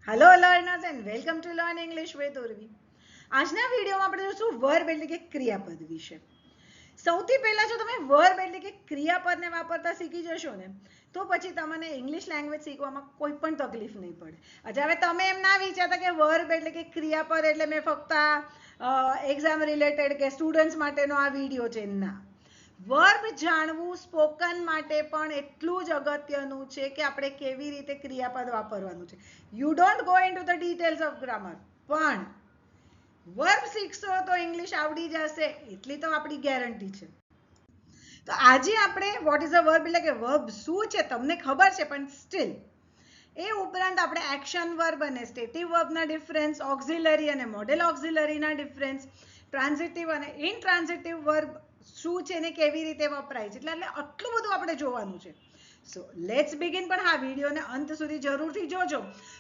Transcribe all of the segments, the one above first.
Hello learners and welcome to learn English with Urvi. આજના વિડીયોમાં આપણે જોઈશું વર્બ એટલે કે ક્રિયાપદ વિશે. સૌથી પહેલા જો તમે વર્બ એટલે કે ક્રિયાપદને વાપરતા શીખી જશો ને તો પછી તમને ઇંગ્લિશ લેંગ્વેજ શીખવામાં કોઈ પણ તકલીફ નહીં પડે. અચ્છા, હવે તમે એમ ના વિચારતા કે વર્બ એટલે કે ક્રિયાપદ એટલે મેં ફક્ત એક્ઝામ રિલેટેડ કે સ્ટુડન્ટ્સ માટેનો આ વિડીયો છે. ના, વર્બ જાણવું સ્પોકન માટે પણ એટલું જ અગત્યનું છે કે આપણે કેવી રીતે ક્રિયાપદ વાપરવાનું છે. You don't go in to the details of grammar, પણ વર્બ શીખશો તો ઇંગ્લિશ આવડી જશે એટલી તો આપણી ગેરંટી છે. તો આજે આપણે વોટ ઇઝ અ વર્બ એટલે કે વર્બ શું છે તમને ખબર છે, પણ સ્ટીલ એ ઉપરાંત આપણે એક્શન વર્બ અને સ્ટેટિવ વર્બના ડિફરન્સ, ઓક્ઝિલરી અને મોડેલ ઓક્ઝિલરીના ડિફરન્સ, ટ્રાન્ઝિટિવ અને ઇનટ્રાન્ઝિટિવ વર્બ શું છે ને કેવી રીતે વપરાય છે, એટલે આટલું બધું આપણે જોવાનું છે. So let's begin. પણ હા, વિડીયોને અંત સુધી જરૂરથી જોજો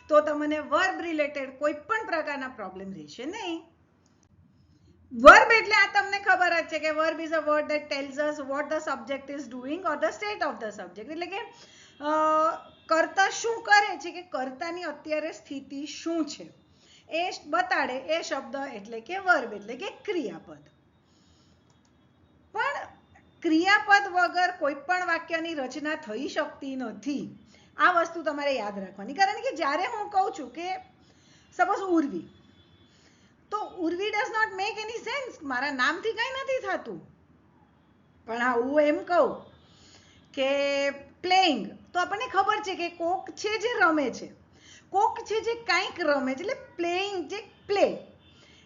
તો તમને વર્બ રિલેટેડ કોઈ પણ પ્રકારના પ્રોબ્લેમ રહેશે નહીં. વર્બ એટલે આ તમને ખબર જ છે કે verb is a word that tells us what the subject is doing or the state of the subject. એટલે કે કર્તા શું કરે છે કે કર્તાની અત્યારે સ્થિતિ શું છે એ બતાડે એ શબ્દ એટલે કે વર્બ એટલે કે ક્રિયાપદ. પણ ક્રિયાપદ વગર કોઈ પણ વાક્યની રચના થઈ શકતી નથી. આ વસ્તુ તમારે યાદ રાખવાની, કારણ કે જ્યારે હું કહું છું કે સપોઝ ઉર્વી, તો Urvi does not make any sense, મારા નામથી કંઈ નથી થતું. પણ હા, હું એમ કહું કે પ્લેઇંગ, તો આપણને ખબર છે કે કોક છે જે રમે છે, કોક છે જે કંઈક રમે છે, એટલે પ્લેઇંગ જે પ્લે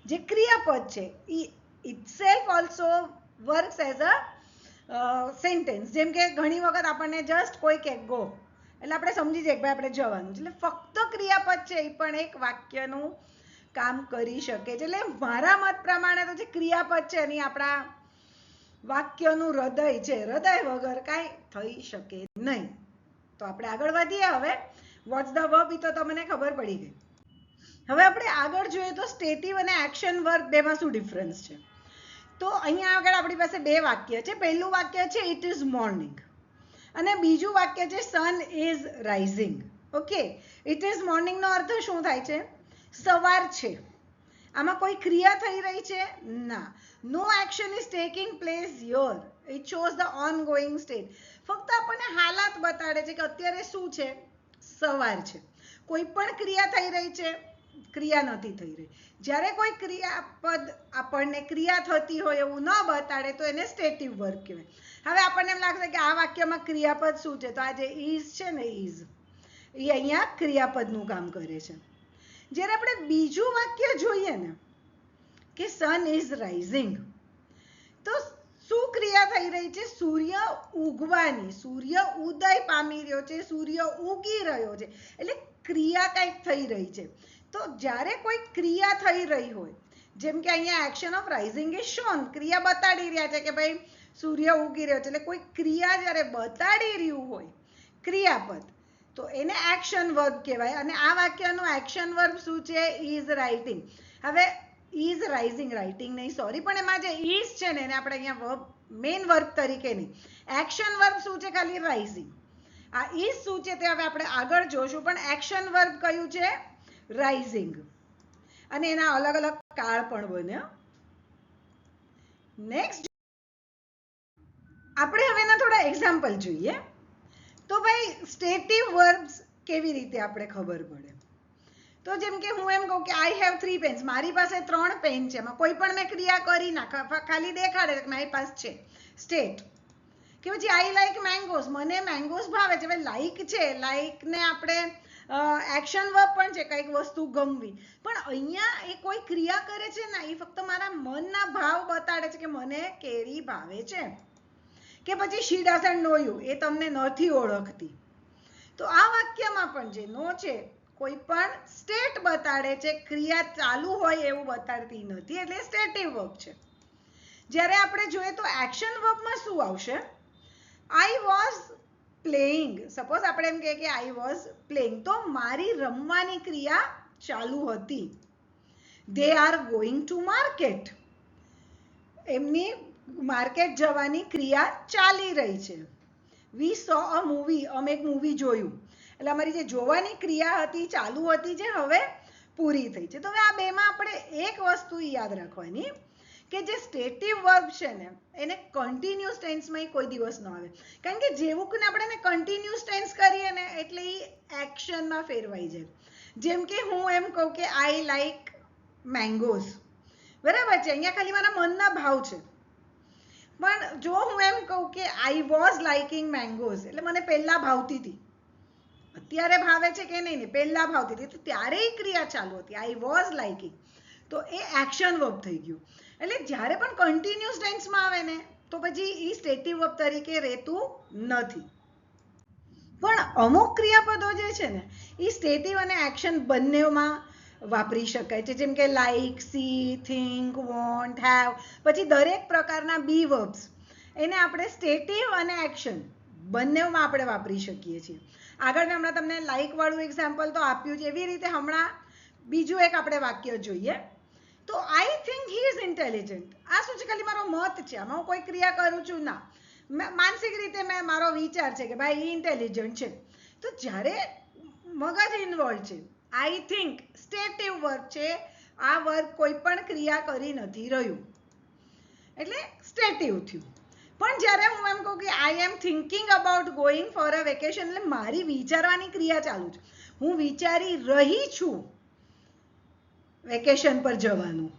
જે ક્રિયાપદ છે એ itself also works as a sentence. જેમ કે ઘણી વખત આપણને જસ્ટ કોઈ કે ગો એટલે આપણે સમજી જઈએ કે ભાઈ આપણે જવાનું છે, એટલે ફક્ત ક્રિયાપદ છે એ પણ એક વાક્યનું કામ કરી શકે છે. એટલે મારા મત પ્રમાણે તો જે ક્રિયાપદ છે એની આપણા વાક્યનું હૃદય છે, હૃદય વગર કાંઈ થઈ શકે નહીં. તો આપણે આગળ વધીએ. હવે વોટ્સ ધ વર્બ એ તો તમને ખબર પડી ગઈ. હવે આપણે આગળ જોઈએ તો સ્ટેટિવ અને એક્શન વર્બ બેમાં શું ડિફરન્સ છે. તો અહીંયા આગળ આપણી પાસે બે વાક્ય છે. પહેલું વાક્ય છે ઇટ ઇઝ મોર્નિંગ અને બીજું વાક્ય છે sun is rising. Okay, it is મોર્નિંગનો અર્થ શું થાય છે? સવાર છે. આમાં કોઈ ક્રિયા થઈ રહી છે? ના. No action is taking place your. It shows the ongoing state. ફક્ત આપણને હાલાત બતાડે છે કે અત્યારે શું છે? સવાર છે. કોઈ પણ ક્રિયા થઈ રહી છે? ક્રિયા નથી થઈ રહી. જ્યારે કોઈ ક્રિયાપદ આપણને ક્રિયા થતી હોય એવું ન બતાડે તો એને સ્ટેટિવ વર્બ કહેવાય. હવે આપણને એમ લાગશે કે આ વાક્યમાં ક્રિયાપદ શું છે, તો આ જે ઇઝ છે ને, ઇઝ એ અહીંયા ક્રિયાપદનું કામ કરે છે. જ્યારે આપણે બીજું વાક્ય જોઈએ ને કે સન ઇઝ રાઇઝિંગ, તો શું ક્રિયા થઈ રહી છે? સૂર્ય ઉગવાની, સૂર્ય ઉદય પામી રહ્યો છે, સૂર્ય ઉગી રહ્યો છે, એટલે ક્રિયા કંઈક થઈ રહી છે. તો જ્યારે કોઈ ક્રિયા થઈ રહી હોય, જેમ કે અહીંયા action of rising is shown, ક્રિયા બતાડી રહ્યા છે કે ભાઈ સૂર્ય ઉગી રહ્યો છે, એટલે કોઈ ક્રિયા જ્યારે બતાડી રહ્યું હોય ક્રિયાપદ, તો એને એક્શન વર્બ કહેવાય. અને આ વાક્યનું એક્શન વર્બ શું છે? Is writing. હવે ઇઝ રાઇઝિંગ, રાઇટિંગ નહીં, સોરી, પણ એમાં જે ઇઝ છે ને એને આપણે અહીંયા વર્બ, મેઇન વર્બ તરીકે નહીં, એક્શન વર્બ શું છે? ખાલી રાઇઝિંગ. આ ઇઝ શું છે તે હવે આપણે આગળ જોશું, પણ એક્શન વર્બ કયું છે? રાઇઝિંગ. અને એના અલગ અલગ કાળ પણ બને. નેક્સ્ટ આપણે હવે એના થોડા એક્ઝામ્પલ જોઈએ. તો ભાઈ સ્ટેટિવ વર્બ્સ કેવી રીતે આપણે ખબર પડે? તો જેમ કે હું એમ કહું કે આઈ હેવ 3 પેન્સ, મારી પાસે 3 પેન છે, એમાં કોઈ પણ મેં ક્રિયા કરી ના, ખાલી દેખાડે કે મારી પાસે છે, સ્ટેટ. કે પછી આઈ લાઈક મેંગોઝ, મને મેંગોઝ ભાવે છે. હવે લાઈક છે, લાઈકને આપણે એક્શન વર્બ પણ છે, કંઈક વસ્તુ ગમવી, પણ અહીંયા એ કોઈ ક્રિયા કરે છે ને, એ ફક્ત મારા મનના ભાવ બતાડે છે કે મને કેરી ભાવે છે. કે પછી શી ડઝન્ટ નો યુ, એ તમને નથી ઓળખતી. તો આ વાક્યમાં પણ જે નો છે કોઈ પણ સ્ટેટ બતાડે છે, ક્રિયા ચાલુ હોય એવું બતાડતી નથી, એટલે સ્ટેટિવ વર્બ છે. જ્યારે આપણે જોઈએ તો એક્શન વર્બમાં શું આવશે? I was playing. સપોઝ આપણે એમ કહીએ કે આઈ વોઝ પ્લેઇંગ, તો મારી રમવાની ક્રિયા ચાલુ હતી. They are going to market, એમની માર્કેટ જવાની ક્રિયા ચાલી રહી છે. વી સો અ મૂવી, અમે એક મૂવી જોયું. એટલે અમારી જે જોવાની ક્રિયા હતી, ચાલુ હતી, જે હવે પૂરી થઈ છે. તો હવે આ બેમાં આપણે એક વસ્તુ યાદ રાખવાની કે જે સ્ટેટિવ વર્બ છે ને એને કન્ટિન્યુઅસ ટેન્સમાં કોઈ દિવસ ન આવે, કારણ કે જેવું કે આપણે એને કન્ટિન્યુઅસ ટેન્સ કરીએ ને એટલે એ એક્શનમાં ફેરવાઈ જાય. જેમ કે હું એમ કહું કે આઈ લાઈક મેંગોઝ, બરાબર છે, અહીંયા ખાલી મારા મનના ભાવ છે. પણ જો હું એમ કહું કે આઈ વોઝ લાઇકિંગ મેંગોઝ એટલે મને પહેલા ભાવતી હતી, અત્યારે ભાવે છે કે નહીં, પહેલા ભાવતી હતી, તો ત્યારે એ ક્રિયા ચાલુ હતી, આઈ વોઝ લાઇકિંગ, તો એ એક્શન વર્બ થઈ ગયું. એટલે જ્યારે પણ કન્ટિન્યુઅસ ટેન્સમાં આવે ને તો પછી એ સ્ટેટિવ વર્બ તરીકે રહેતું નથી. પણ અમુક ક્રિયાપદો જે છે ને એ સ્ટેટિવ અને એક્શન બંનેમાં વાપરી શકાય છે, જેમ કે like, C, think, want, have. પછી દરેક પ્રકારના બી વર્બ્સ એને આપણે સ્ટેટિવ અને એક્શન બંનેમાં આપણે વાપરી શકીએ છીએ. આગળ મેં હમણાં તમને લાઈક વાળું એક્ઝામ્પલ તો આપ્યું છે, એવી રીતે હમણાં બીજું એક આપણે વાક્ય જોઈએ. તો I think he is intelligent. આ શું છે? ખાલી મારો મત છે, આમાં હું કોઈ ક્રિયા કરું છું ના, માનસિક રીતે મારો વિચાર છે કે ભાઈ ઇન્ટેલિજન્ટ છે. તો જ્યારે મગજ ઇન્વોલ્વ છે, આઈ થિંક સ્ટેટિવ વર્બ છે, આ વર્બ કોઈ પણ ક્રિયા કરી નથી રહ્યું એટલે સ્ટેટિવ થયું. પણ જ્યારે હું એમ કહું કે I am thinking about going for a vacation એટલે મારી વિચારવાની ક્રિયા ચાલુ છે, હું વિચારી રહી છું વેકેશન પર જવાનું.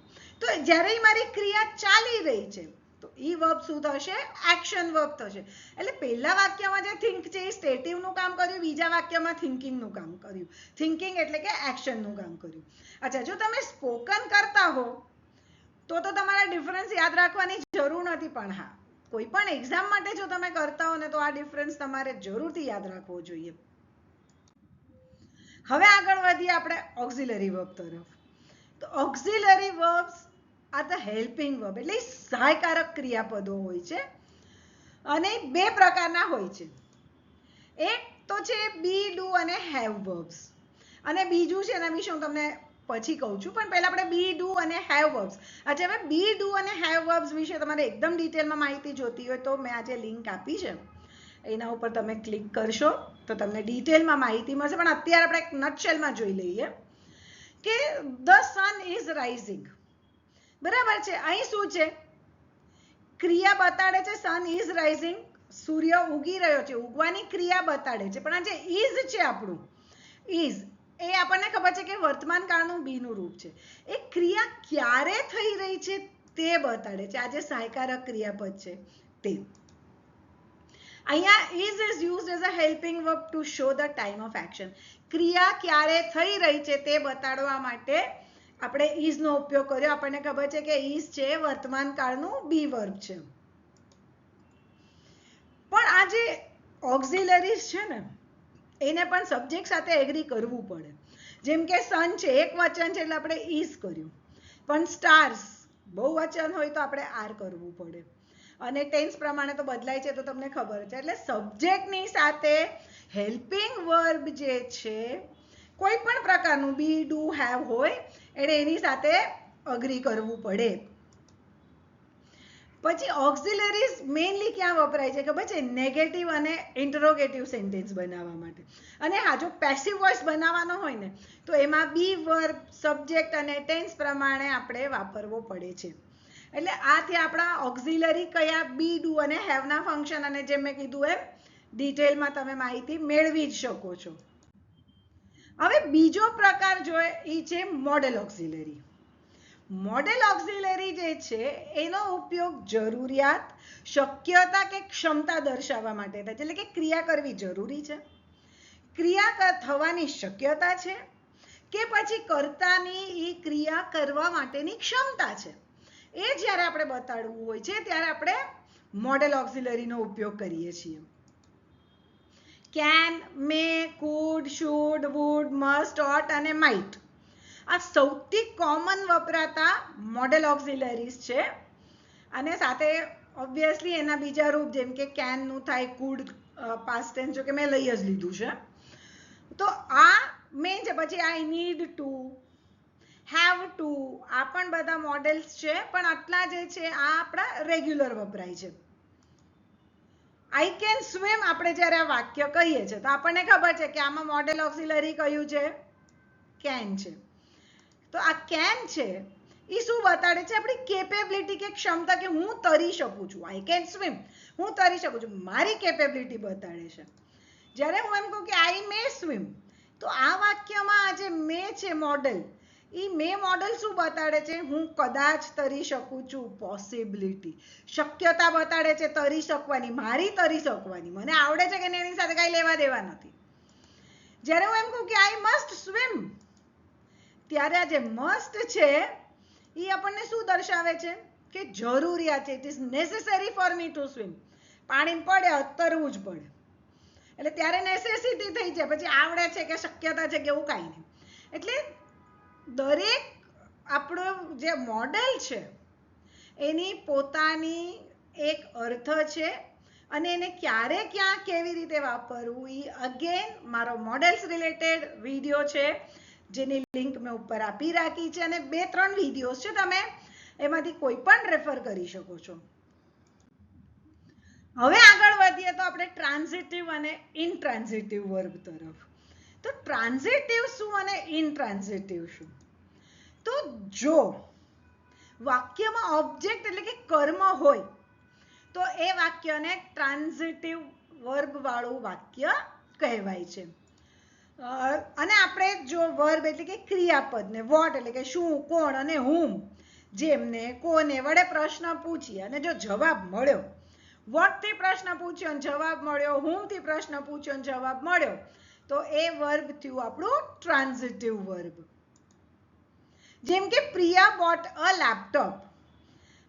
તો જ્યારે મારી ક્રિયા ચાલી રહી છે તો એ વર્બ શું થશે? એક્શન વર્બ થશે. એટલે પહેલા વાક્યમાં જે થિંક છે એ સ્ટેટિવનું કામ કર્યું, બીજા વાક્યમાં થિંકિંગનું કામ કર્યું. થિંકિંગ એટલે કે એક્શનનું કામ કર્યું. અચ્છા, જો તમે સ્પોકન કરતા હો તો તમારા ડિફરન્સ યાદ રાખવાની જરૂર નથી, પણ હા કોઈ પણ એક્ઝામ માટે જો તમે કરતા હો ને તો આ ડિફરન્સ તમારે જરૂરથી યાદ રાખવો જોઈએ. હવે આગળ વધીએ આપણે ઓક્ઝિલરી વર્બ તરફ. તો auxiliary verbs are the helping verb, એટલે સહાયકારક ક્રિયાપદો હોય છે અને બે પ્રકારના હોય છે. એક તો છે બી, ડુ અને હેવ વર્બ્સ, અને બીજું છે એના વિશે હું તમને પછી કહું છું, પણ પહેલા આપણે બી, ડુ અને હેવ વર્બ્સ. અચ્છા, હવે બી, ડુ અને હેવ વર્બ્સ વિશે તમારે એકદમ ડિટેલમાં માહિતી જોતી હોય તો મેં આજે લિંક આપી છે, એના ઉપર તમે ક્લિક કરશો તો તમને ડિટેલમાં માહિતી મળશે. પણ અત્યારે આપણે એક નટશેલમાં જોઈ લઈએ કે ધ સન ઇઝ રાઇઝિંગ, બરાબર છે. અહીં શું છે? ક્રિયા બતાડે છે સન ઇઝ રાઇઝિંગ, સૂર્ય ઉગી રહ્યો છે, ઉગવાની ક્રિયા બતાડે છે. પણ આ જે ઇઝ છે આપણું ઇઝ, એ આપણને ખબર છે કે વર્તમાન કાળનું બીનું રૂપ છે. એ ક્રિયા ક્યારે થઈ રહી છે તે બતાડે છે. આ જે સહાયકારક ક્રિયાપદ છે તે. અહીંયા is is used as a helping verb to show the time of action. ક્રિયા ક્યારે થઈ રહી છે તે બતાડવા માટે આપણે ઇઝનો ઉપયોગ કર્યો. આપણને ખબર છે કે ઇઝ છે વર્તમાન કાળનું બી વર્બ છે. પણ આ જે ઓક્ઝિલરીઝ છે ને એને પણ સબ્જેક્ટ સાથે એગ્રી કરવું પડે. જેમ કે સન છે એક વચન છે એટલે આપણે ઇઝ કર્યું, પણ સ્ટાર્સ બહુવચન હોય તો આપણે આર કરવું પડે. અને ટેન્સ પ્રમાણે તો બદલાય છે તો તમને ખબર છે. એટલે સબ્જેક્ટની સાથે હેલ્પિંગ વર્બ જે છે કોઈ પણ પ્રકારનું બી, ડુ, હેવ હોય એટલે એની સાથે અગ્રી કરવું પડે. પછી ઓક્ઝિલરીઝ મેઇનલી ક્યાં વપરાય છે ખબર છે? નેગેટિવ અને ઇન્ટરોગેટિવ સેન્ટેન્સ બનાવવા માટે. અને હા, જો પેસિવ વોઇસ બનાવવાનો હોય ને તો એમાં બી વર્બ, સબ્જેક્ટ અને ટેન્સ પ્રમાણે આપણે વાપરવો પડે છે. એટલે આ થી આપણા ઓક્ઝિલરી કયા બી, ડુ અને હેવના ફંક્શન, અને જેમ મેં કીધું એમ ડિટેલમાં તમે માહિતી મેળવી જ શકો છો. હવે બીજો પ્રકાર જોઈએ એ છે મોડેલ ઓક્ઝિલરી. મોડેલ ઓક્ઝિલરી જે છે એનો ઉપયોગ જરૂરિયાત, શક્યતા કે ક્ષમતા દર્શાવવા માટે થાય છે. એટલે કે ક્રિયા કરવી જરૂરી છે, ક્રિયા થવાની શક્યતા છે, કે પછી કર્તાની એ ક્રિયા કરવા માટેની ક્ષમતા છે, એ જ્યારે આપણે બતાડવું હોય છે ત્યારે આપણે મોડેલ ઓક્ઝિલરીનો ઉપયોગ કરીએ છીએ. Can, may, could, should, would, must, ought અને માઇટ આ સૌથી કોમન વપરાતા મોડેલ ઓક્ઝિલરીઝ છે. અને સાથે ઓબ્વિયસલી એના બીજા રૂપ જેમ કે કેનનું થાય કુડ પાસ્ટ ટેન્સ, જો કે મેં લઈ જ લીધું છે. તો આ મેઇન છે. પછી I need to, have to, આ પણ બધા મોડેલ્સ છે, પણ આટલા જે છે આ આપણા રેગ્યુલર વપરાય છે. આઈ કેન સ્વિમ આપણે જ્યારે આ વાક્ય કહીએ છીએ તો આપણને ખબર છે કે આમાં મોડેલ ઓક્સિલરી કયું છે? કેન છે. તો આ કેન છે એ શું બતાડે છે? આપણી કેપેબિલિટી કે ક્ષમતા, કે હું તરી શકું છું. આઈ કેન સ્વિમ, હું તરી શકું છું, મારી કેપેબિલિટી બતાડે છે. જ્યારે હું એમ કહું કે આઈ મે સ્વિમ, તો આ વાક્યમાં આ જે મે છે મોડેલ, એ મે મોડેલ શું બતાડે છે? હું કદાચ તરી શકું છું, પોસિબિલિટી, શક્યતા બતાડે છે તરી શકવાની, મારી તરી શકવાની, મને આવડે છે કે એની સાથે કઈ લેવા દેવા નથી. જ્યારે હું એમ કહું કે આઈ મસ્ટ સ્વિમ, ત્યારે આ જે મસ્ટ છે એ આપણને શું દર્શાવે છે? કે જરૂરિયાત છે. It is necessary for me to swim. પાણી પડે તરવું જ પડે, એટલે ત્યારે નેસેસિટી થઈ જાય. પછી આવડે છે કે શક્યતા છે કે એવું કાંઈ નહીં. એટલે દરેક આપણો જે મોડેલ છે એની પોતાની એક અર્થ છે, અને એને ક્યારે ક્યાં કેવી રીતે વાપરવું એ અગેન મારો મોડેલ્સ રિલેટેડ વિડીયો છે, જેની લિંક મેં ઉપર આપી રાખી છે, અને 2-3 વિડીયોઝ છે, તમે એમાંથી કોઈ પણ રેફર કરી શકો છો. હવે આગળ વધીએ તો આપણે ટ્રાન્ઝિટિવ અને ઇનટ્રાન્ઝિટિવ વર્બ તરફ. તો ટ્રાન્ઝિટિવ શું અને ઇનટ્રાન્ઝિટિવ શું? તો જો વાક્યમાં ઓબ્જેક્ટ એટલે કે કર્મ હોય તો એ વાક્યને ટ્રાન્ઝિટિવ વર્બ વાળું વાક્ય કહેવાય છે. અને આપણે જો વર્બ એટલે કે ક્રિયાપદને વોટ એટલે કે શું, કોણ અને હુમ, જેમને, કોને વડે પ્રશ્ન પૂછી અને જો જવાબ મળ્યો, વોટ થી પ્રશ્ન પૂછ્યો અને જવાબ મળ્યો, હુમ થી પ્રશ્ન પૂછ્યો અને જવાબ મળ્યો, તો એ વર્બ થયું આપણું ટ્રાન્ઝિટિવ વર્બ. જેમ કે પ્રિયા બોટ અ લેપટોપ.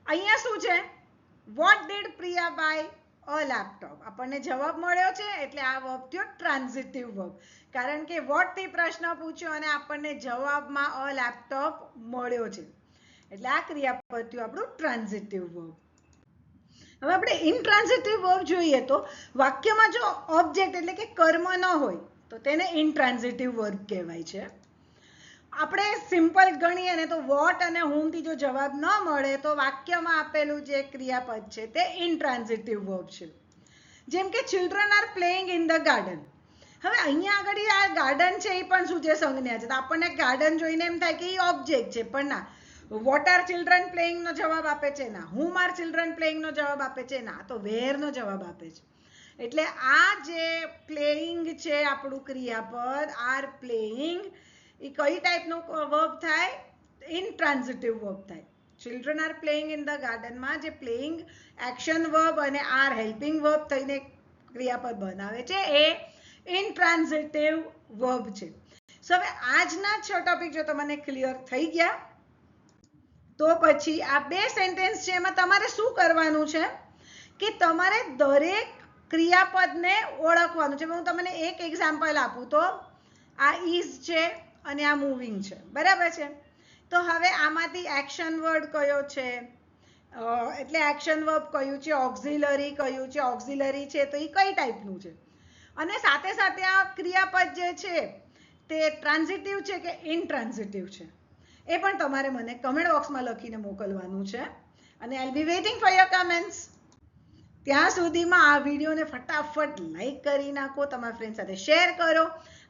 અહીંયા શું છે? What did Priya buy a laptop. આપણને જવાબ મળ્યો છે એટલે આ વર્બ થયો ટ્રાન્ઝિટિવ વર્બ, કારણ કે વોટ થી પ્રશ્ન પૂછ્યો અને આપણને જવાબમાં અ લેપટોપ મળ્યો છે, એટલે આ ક્રિયાપદ થયું આપણું ટ્રાન્ઝિટિવ વર્બ. હવે આપણે ઇનટ્રાન્ઝિટિવ વર્બ જોઈએ તો વાક્યમાં જો ઓબ્જેક્ટ એટલે કે કર્મ ન હોય તો તેને ઇનટ્રાન્ઝિટિવ વર્બ કહેવાય છે. આપણે સિમ્પલ ગણીએ ને તો વોટ અને હુમ થી જો જવાબ ન મળે તો વાક્યમાં આપેલું જે ક્રિયાપદ છે તે ઇનટ્રાન્ઝિટિવ વર્બ છે. જેમ કે children are playing in the garden. હવે અહીંયા આગળ આ ગાર્ડન છે એ પણ શું છે? સંજ્ઞા છે. તો આપણને ગાર્ડન જોઈને એમ થાય કે એ ઓબ્જેક્ટ છે, પણ ના. વોટ આર ચિલ્ડ્રન પ્લેઇંગ નો જવાબ આપે છે ના. હુમ આર ચિલ્ડ્રન પ્લેઇંગ નો જવાબ આપે છે ના. તો વેર નો જવાબ આપે છે. એટલે આ જે પ્લેઇંગ છે આપણું ક્રિયાપદ આર પ્લેઇંગ, એ કઈ ટાઈપનું વર્બ થાય? ઇનટ્રાન્ઝિટિવ વર્બ થાય. Children are playing in the ગાર્ડનમાં જે પ્લેઇંગ એક્શન વર્બ અને આર હેલ્પિંગ વર્બ થઈને ક્રિયાપદ બનાવે છે એ ઇનટ્રાન્ઝિટિવ વર્બ છે. સો હવે આજના 6 ટોપિક જો તમને ક્લિયર થઈ ગયા તો પછી આ 2 સેન્ટેન્સ છે એમાં તમારે શું કરવાનું છે કે તમારે દરેક ક્રિયાપદને ઓળખવાનું છે. હું તમને એક એક્ઝામ્પલ આપું તો આ ઇઝ છે અને આ મૂવિંગ છે, બરાબર છે? તો હવે આમાંથી એક્શન વર્ડ કયો છે, એટલે એક્શન વર્બ કયું છે, ઓક્ઝિલરી કયું છે, ઓક્ઝિલરી છે તો એ કઈ ટાઈપનું છે, અને સાથે સાથે આ ક્રિયાપદ જે છે તે ટ્રાન્ઝિટિવ છે કે ઇનટ્રાન્ઝિટિવ છે, એ પણ તમારે મને કમેન્ટ બોક્સમાં લખીને મોકલવાનું છે, અને આઈ બી વેઇટિંગ ફોર યોર કમેન્ટ્સ. ત્યાં સુધીમાં આ વિડીયોને ફટાફટ લાઈક કરી નાખો, તમારા ફ્રેન્ડ સાથે શેર કરો,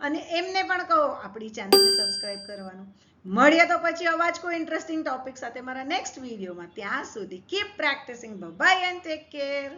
અને એમને પણ કહો આપણી ચેનલને સબસ્ક્રાઇબ કરવાનું. મળીએ તો પછી આવા જ કોઈ ઇન્ટરેસ્ટિંગ ટોપિક સાથે મારા નેક્સ્ટ વિડીયોમાં. ત્યાં સુધી keep practicing. Bye and take care.